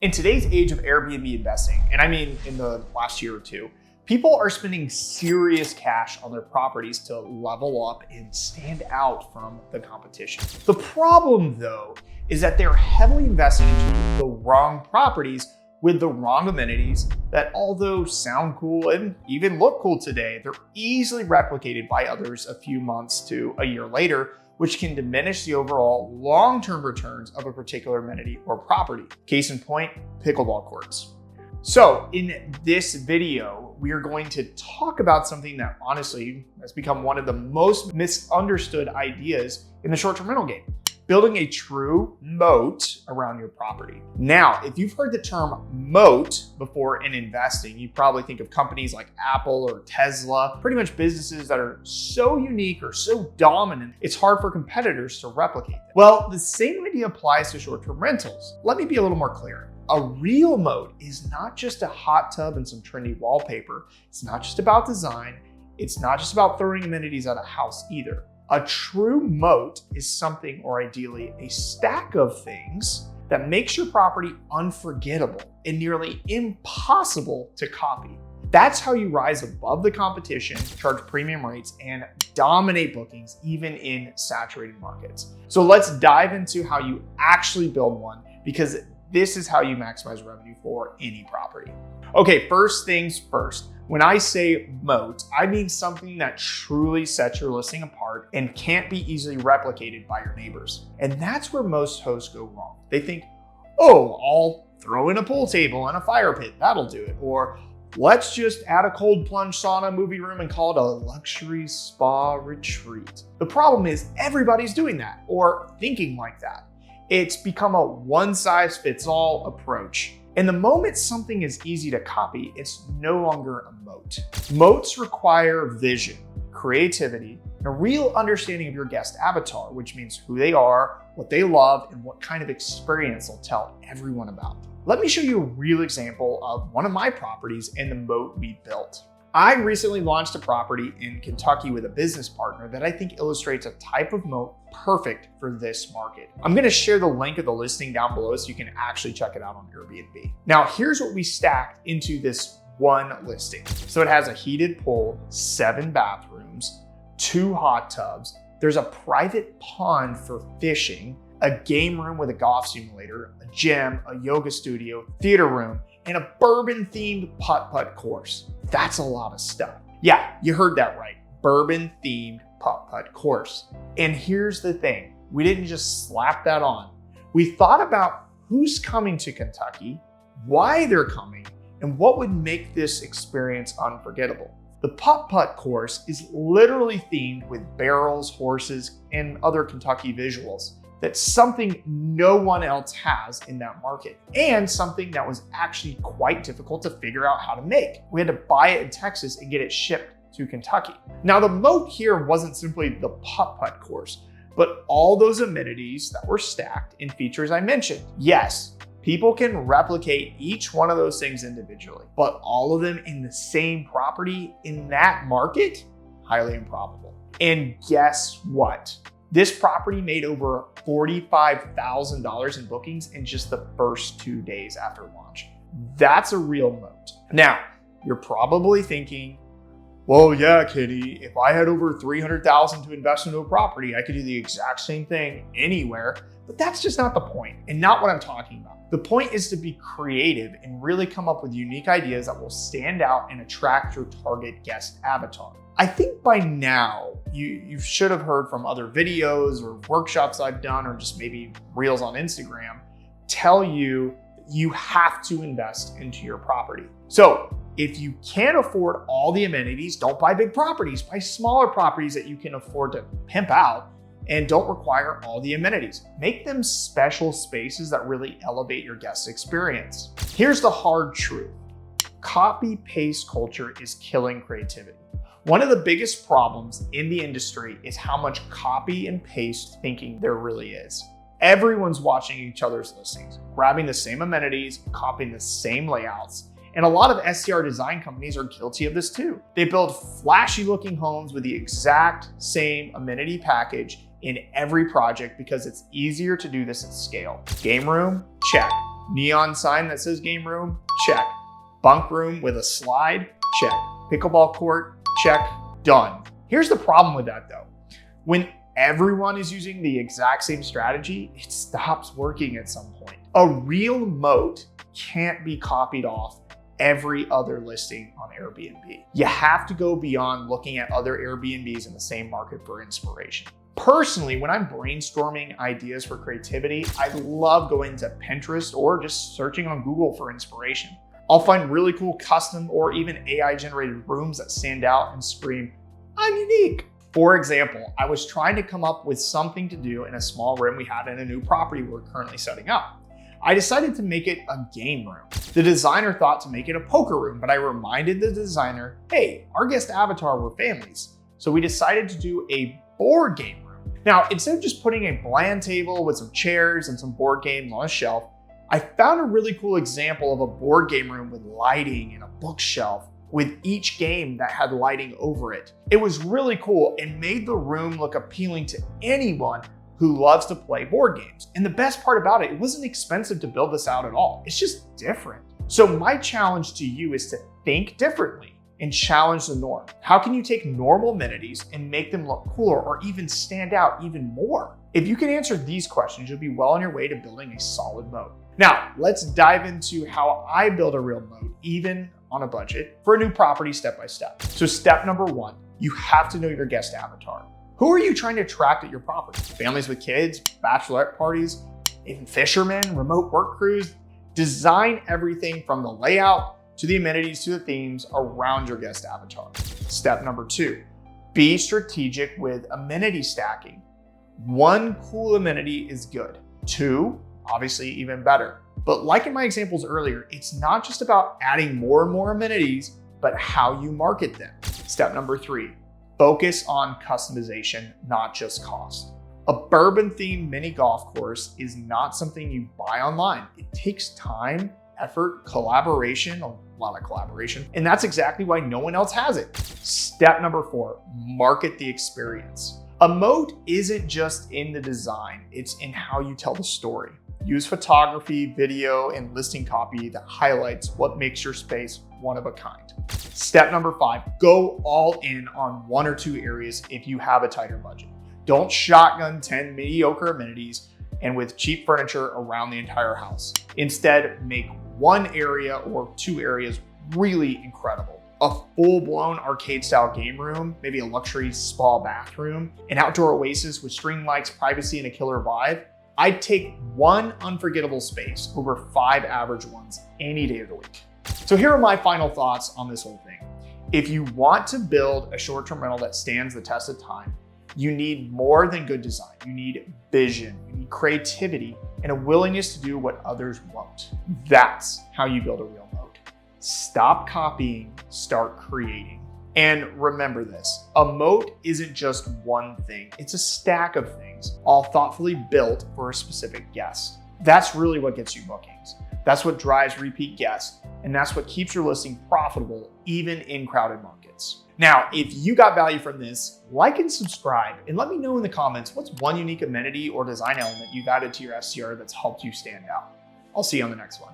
In today's age of Airbnb investing, and I mean in the last year or two, people are spending serious cash on their properties to level up and stand out from the competition. The problem though, is that they're heavily investing into the wrong properties with the wrong amenities that, although sound cool and even look cool today, they're easily replicated by others a few months to a year later, which can diminish the overall long-term returns of a particular amenity or property. Case in point, pickleball courts. So in this video, we are going to talk about something that honestly has become one of the most misunderstood ideas in the short-term rental game: building a true moat around your property. Now, if you've heard the term moat before in investing, you probably think of companies like Apple or Tesla, pretty much businesses that are so unique or so dominant, it's hard for competitors to replicate them. Well, the same idea applies to short-term rentals. Let me be a little more clear. A real moat is not just a hot tub and some trendy wallpaper. It's not just about design. It's not just about throwing amenities at a house either. A true moat is something, or ideally a stack of things, that makes your property unforgettable and nearly impossible to copy. That's how you rise above the competition, charge premium rates, and dominate bookings even in saturated markets. So let's dive into how you actually build one, because this is how you maximize revenue for any property. Okay, first things first. When I say moat, I mean something that truly sets your listing apart and can't be easily replicated by your neighbors. And that's where most hosts go wrong. They think, oh, I'll throw in a pool table and a fire pit, that'll do it. Or let's just add a cold plunge sauna movie room and call it a luxury spa retreat. The problem is everybody's doing that or thinking like that. It's become a one-size-fits-all approach. And the moment something is easy to copy, it's no longer a moat. Moats require vision, creativity, and a real understanding of your guest avatar, which means who they are, what they love, and what kind of experience they'll tell everyone about. Let me show you a real example of one of my properties and the moat we built. I recently launched a property in Kentucky with a business partner that I think illustrates a type of moat perfect for this market. I'm gonna share the link of the listing down below so you can actually check it out on Airbnb. Now, here's what we stacked into this one listing. So it has a heated pool, 7 bathrooms, 2 hot tubs. There's a private pond for fishing, a game room with a golf simulator, a gym, a yoga studio, theater room, and a bourbon-themed putt-putt course. That's a lot of stuff. Yeah, you heard that right. Bourbon-themed putt-putt course. And here's the thing. We didn't just slap that on. We thought about who's coming to Kentucky, why they're coming, and what would make this experience unforgettable. The putt-putt course is literally themed with barrels, horses, and other Kentucky visuals. That's something no one else has in that market, and something that was actually quite difficult to figure out how to make. We had to buy it in Texas and get it shipped to Kentucky. Now, the moat here wasn't simply the putt-putt course, but all those amenities that were stacked in features I mentioned. Yes, people can replicate each one of those things individually, but all of them in the same property in that market, highly improbable. And guess what? This property made over $45,000 in bookings in just the first 2 days after launch. That's a real moat. Now, you're probably thinking, well, yeah, Kenny, if I had over $300,000 to invest into a property, I could do the exact same thing anywhere. But that's just not the point, and not what I'm talking about. The point is to be creative and really come up with unique ideas that will stand out and attract your target guest avatar. I think by now, you should have heard from other videos or workshops I've done, or just maybe reels on Instagram, tell you you have to invest into your property. So if you can't afford all the amenities, don't buy big properties. Buy smaller properties that you can afford to pimp out and don't require all the amenities. Make them special spaces that really elevate your guest experience. Here's the hard truth. Copy-paste culture is killing creativity. One of the biggest problems in the industry is how much copy and paste thinking there really is. Everyone's watching each other's listings, grabbing the same amenities, copying the same layouts. And a lot of STR design companies are guilty of this too. They build flashy looking homes with the exact same amenity package in every project because it's easier to do this at scale. Game room, check. Neon sign that says game room? Check. Bunk room with a slide? Check. Pickleball court? Check. Done. Here's the problem with that though. When everyone is using the exact same strategy, it stops working at some point. A real moat can't be copied off every other listing on Airbnb. You have to go beyond looking at other Airbnbs in the same market for inspiration. Personally, when I'm brainstorming ideas for creativity, I love going to Pinterest or just searching on Google for inspiration. I'll find really cool custom or even AI generated rooms that stand out and scream, I'm unique. For example, I was trying to come up with something to do in a small room we had in a new property we're currently setting up. I decided to make it a game room. The designer thought to make it a poker room, but I reminded the designer, hey, our guest avatar were families. So we decided to do a board game room. Now, instead of just putting a bland table with some chairs and some board games on a shelf, I found a really cool example of a board game room with lighting and a bookshelf with each game that had lighting over it. It was really cool and made the room look appealing to anyone who loves to play board games. And the best part about it, it wasn't expensive to build this out at all. It's just different. So my challenge to you is to think differently and challenge the norm. How can you take normal amenities and make them look cooler or even stand out even more? If you can answer these questions, you'll be well on your way to building a solid moat. Now, let's dive into how I build a real moat, even on a budget, for a new property step by step. So step number one, you have to know your guest avatar. Who are you trying to attract at your property? Families with kids, bachelorette parties, even fishermen, remote work crews? Design everything from the layout to the amenities to the themes around your guest avatar. Step number two, be strategic with amenity stacking. One cool amenity is good. Two, obviously even better. But like in my examples earlier, it's not just about adding more and more amenities, but how you market them. Step number three, focus on customization, not just cost. A bourbon-themed mini golf course is not something you buy online. It takes time, effort, collaboration, a lot of collaboration, and that's exactly why no one else has it. Step number four, market the experience. A moat isn't just in the design, it's in how you tell the story. Use photography, video, and listing copy that highlights what makes your space one of a kind. Step number five, go all in on one or two areas if you have a tighter budget. Don't shotgun 10 mediocre amenities and with cheap furniture around the entire house. Instead, make one area or two areas really incredible. A full-blown arcade-style game room, maybe a luxury spa bathroom, an outdoor oasis with string lights, privacy, and a killer vibe. I'd take one unforgettable space over 5 average ones any day of the week. So here are my final thoughts on this whole thing. If you want to build a short-term rental that stands the test of time, you need more than good design. You need vision, you need creativity, and a willingness to do what others won't. That's how you build a real moat. Stop copying, start creating. And remember this, a moat isn't just one thing, it's a stack of things, all thoughtfully built for a specific guest. That's really what gets you bookings. That's what drives repeat guests, and that's what keeps your listing profitable even in crowded markets. Now, if you got value from this, like and subscribe, and let me know in the comments what's one unique amenity or design element you've added to your STR that's helped you stand out. I'll see you on the next one.